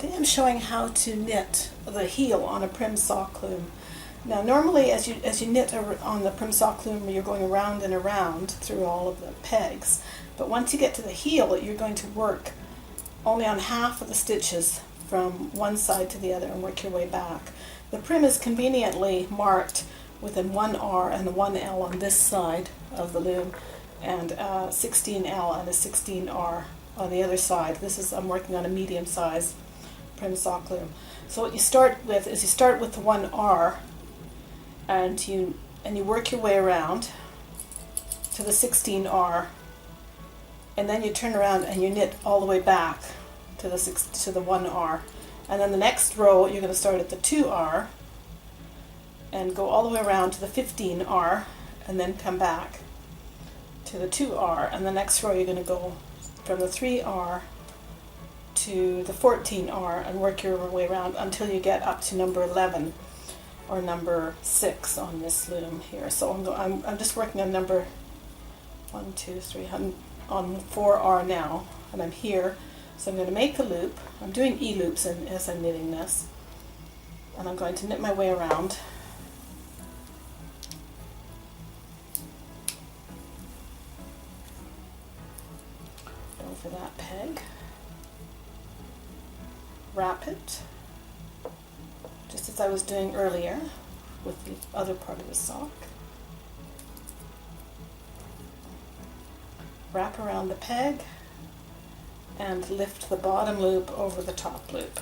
Today I'm showing how to knit the heel on a Prym Sock Loom. Now normally as you knit on the Prym Sock Loom you're going around and around through all of the pegs, but once you get to the heel you're going to work only on half of the stitches from one side to the other and work your way back. The Prym is conveniently marked with a 1R and a 1L on this side of the loom and a 16L and a 16R on the other side. I'm working on a medium size Prym Sock Loom. So what you start with is you start with the 1R and you work your way around to the 16R, and then you turn around and you knit all the way back to the 1R, and then the next row you're going to start at the 2R and go all the way around to the 15R and then come back to the 2R, and the next row you're going to go from the 3R to the 14R and work your way around until you get up to number 11 or number 6 on this loom here. So I'm just working on number 1, 2, 3, on 4R now, and I'm here. So I'm going to make a loop. I'm doing E-loops as I'm knitting this, and I'm going to knit my way around. Over that peg. Wrap it, just as I was doing earlier with the other part of the sock. Wrap around the peg and lift the bottom loop over the top loop.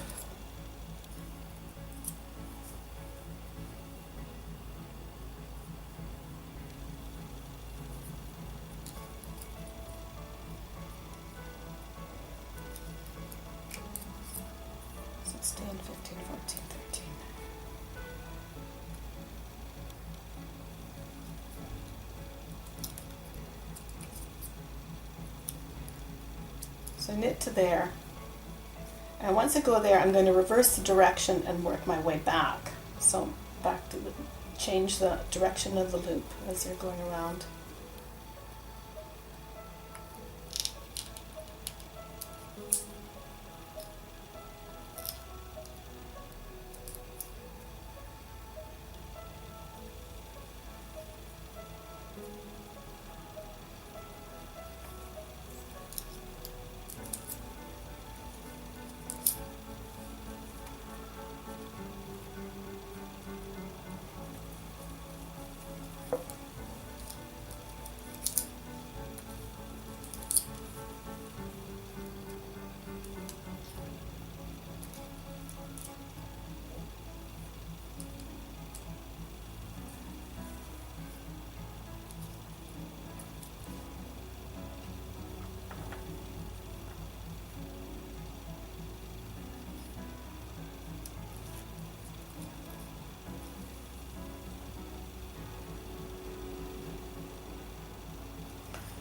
So knit to there, and once I go there I'm going to reverse the direction and work my way back. So back to change the direction of the loop as you're going around.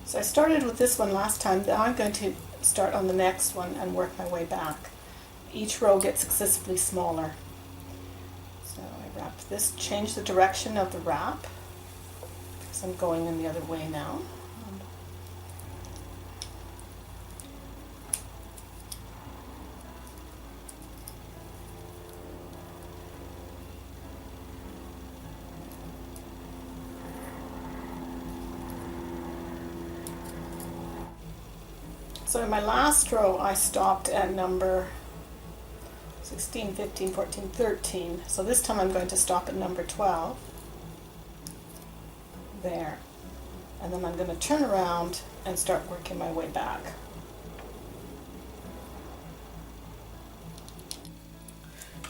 So I started with this one last time. Now I'm going to start on the next one and work my way back. Each row gets successively smaller. So I wrap this, change the direction of the wrap because I'm going in the other way now. So in my last row I stopped at number 16, 15, 14, 13. So this time I'm going to stop at number 12. There. And then I'm going to turn around and start working my way back.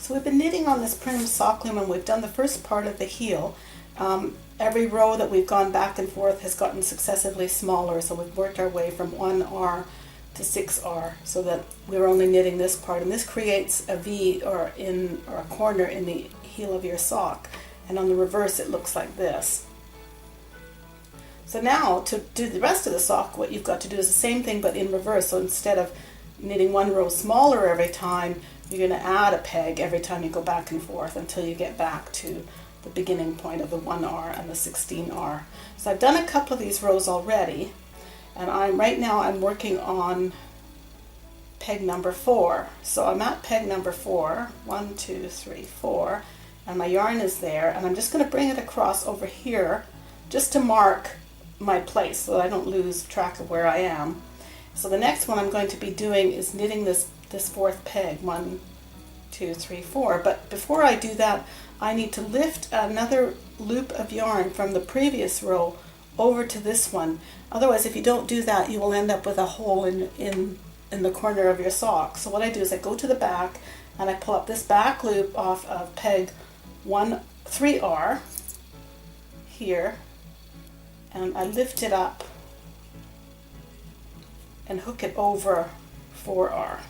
So we've been knitting on this Prym Sock Loom and we've done the first part of the heel. Every row that we've gone back and forth has gotten successively smaller, so we've worked our way from 1R to 6R so that we're only knitting this part, and this creates a V or a corner in the heel of your sock, and on the reverse it looks like this. So now to do the rest of the sock what you've got to do is the same thing but in reverse. So instead of knitting one row smaller every time, you're going to add a peg every time you go back and forth until you get back to the beginning point of the 1R and the 16R. So I've done a couple of these rows already, and right now I'm working on peg number 4. So I'm at peg number 4, 1, 2, 3, 4, and my yarn is there, and I'm just going to bring it across over here just to mark my place so that I don't lose track of where I am. So the next one I'm going to be doing is knitting this fourth peg, 1, 2, 3, 4. But before I do that, I need to lift another loop of yarn from the previous row over to this one. Otherwise, if you don't do that, you will end up with a hole in the corner of your sock. So what I do is I go to the back and I pull up this back loop off of peg 3R here, and I lift it up and hook it over 4R.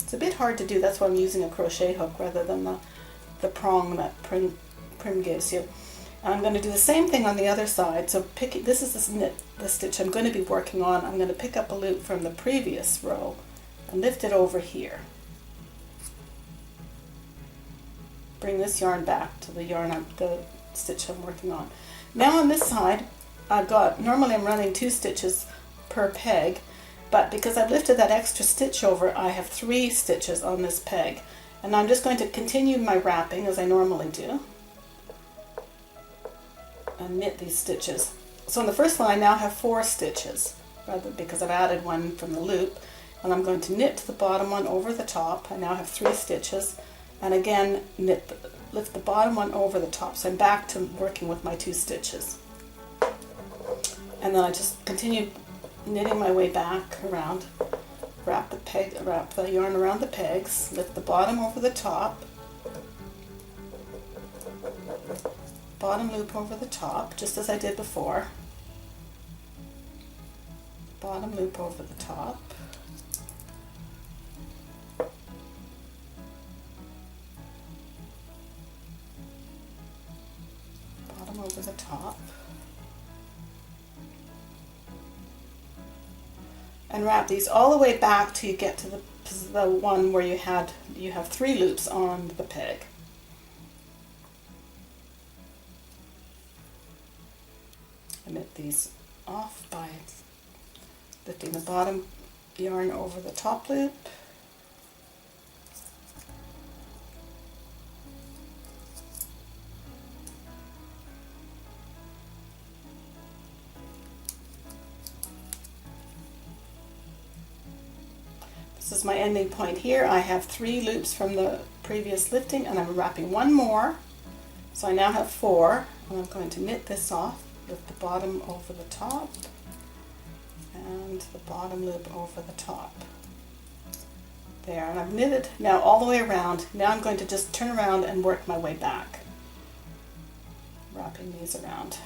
It's a bit hard to do, that's why I'm using a crochet hook rather than the prong that Prym gives you. And I'm going to do the same thing on the other side. So this is the stitch I'm going to be working on. I'm going to pick up a loop from the previous row and lift it over here. Bring this yarn back to the stitch I'm working on. Now on this side, normally I'm running 2 stitches per peg, but because I've lifted that extra stitch over, I have 3 stitches on this peg. And I'm just going to continue my wrapping as I normally do and knit these stitches. So in the first one I now have 4 stitches, because I've added one from the loop, and I'm going to knit the bottom one over the top. I now have 3 stitches, and again lift the bottom one over the top. So I'm back to working with my 2 stitches. And then I just continue knitting my way back around, wrap the yarn around the pegs, lift the bottom over the top, bottom loop over the top, just as I did before, bottom loop over the top, bottom over the top, and wrap these all the way back till you get to the one where you have 3 loops on the peg. I knit these off by lifting the bottom yarn over the top loop, this is my ending point here. I have 3 loops from the previous lifting, and I'm wrapping one more, so I now have 4, and I'm going to knit this off, lift the bottom over the top and the bottom loop over the top there, and I've knitted now all the way around. Now I'm going to just turn around and work my way back, wrapping these around.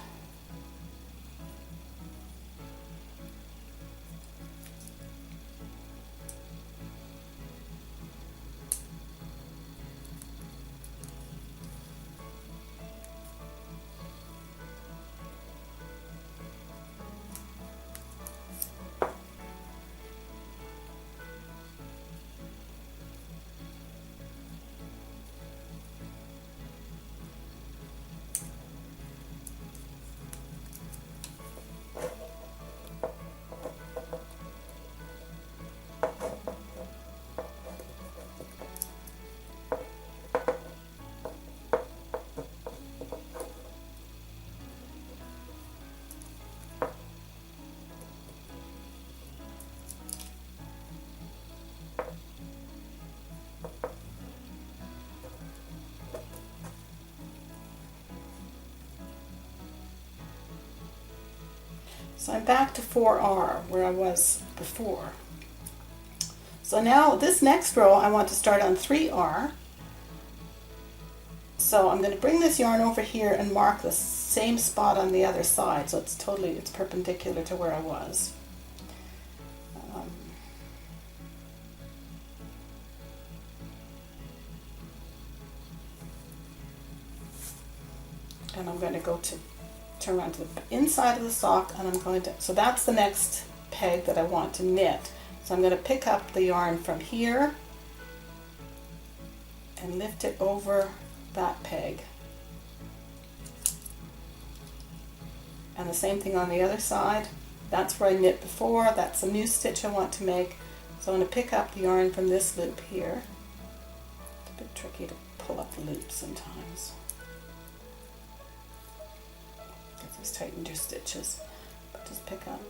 So I'm back to 4R where I was before. So now this next row I want to start on 3R. So I'm going to bring this yarn over here and mark the same spot on the other side, so it's perpendicular to where I was. And I'm going to turn around to the inside of the sock, and I'm going to, so that's the next peg that I want to knit. So I'm going to pick up the yarn from here and lift it over that peg. And the same thing on the other side. That's where I knit before. That's a new stitch I want to make. So I'm going to pick up the yarn from this loop here. It's a bit tricky to pull up the loop sometimes. Get these tightened your stitches, but just pick up.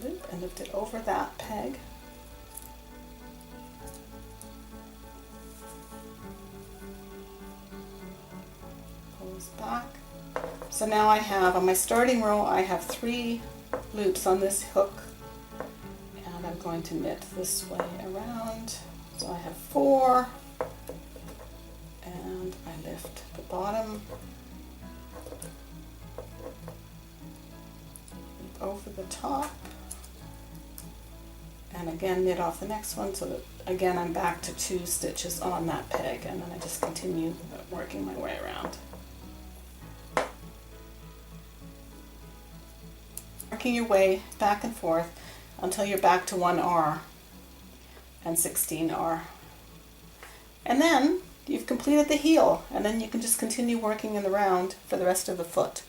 Loop and lift it over that peg. Pull this back. So now I have, on my starting row, I have 3 loops on this hook, and I'm going to knit this way around. So I have 4, and I lift the bottom over the top, and again knit off the next one, so that again I'm back to 2 stitches on that peg, and then I just continue working my way around. Working your way back and forth until you're back to 1R and 16R. And then you've completed the heel, and then you can just continue working in the round for the rest of the foot.